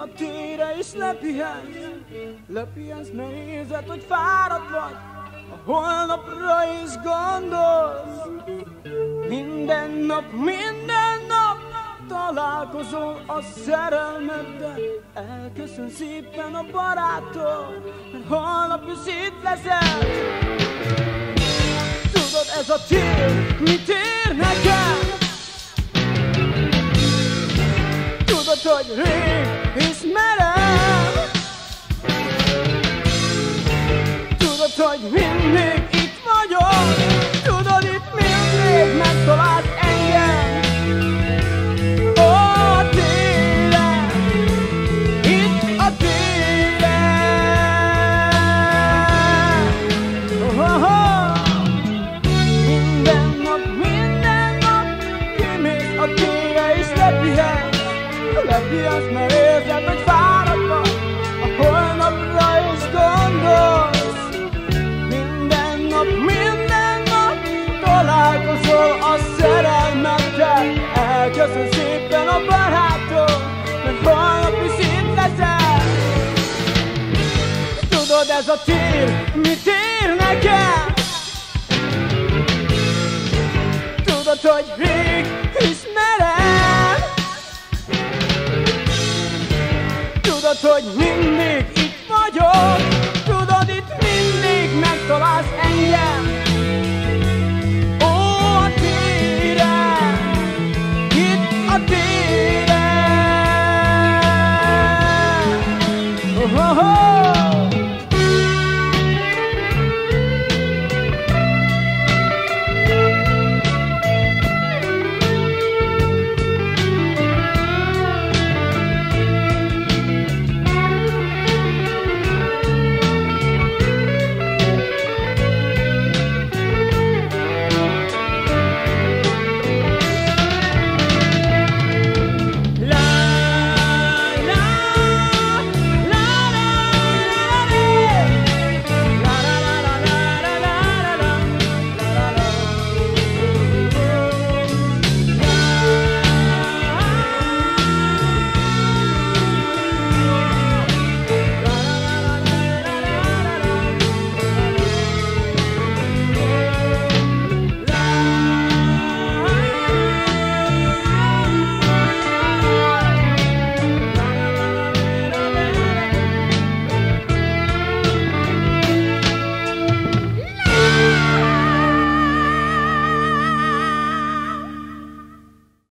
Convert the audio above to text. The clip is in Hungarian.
a tére is lepihensz, mert érzed, hogy fáradt vagy, a holnapra is gondolsz. Minden nap találkozol a szerelmeddel, elköszön szépen a baráttól, mert holnap is itt leszel. Tudod, ez a tér mit ér nekem? Tudod, hogy rég ismerem. Tudod, hogy mindig itt vagyok. Tudod, itt mindig megtalálsz engem. Ó, a téren, itt a téren. Minden nap kimész a tére és lepihensz, mert érzed, hogy fáradt vagy, a holnapra is gondolsz. Minden nap találkozol a szerelmeddel, elköszön szépen a baráttól, mert holnap is itt leszel. Tudod, ez a tér mit ér nekem? Tudod, hogy rég ismerem. Tudod, hogy mindig itt vagyok. Tudod, itt mindig megtalálsz engem.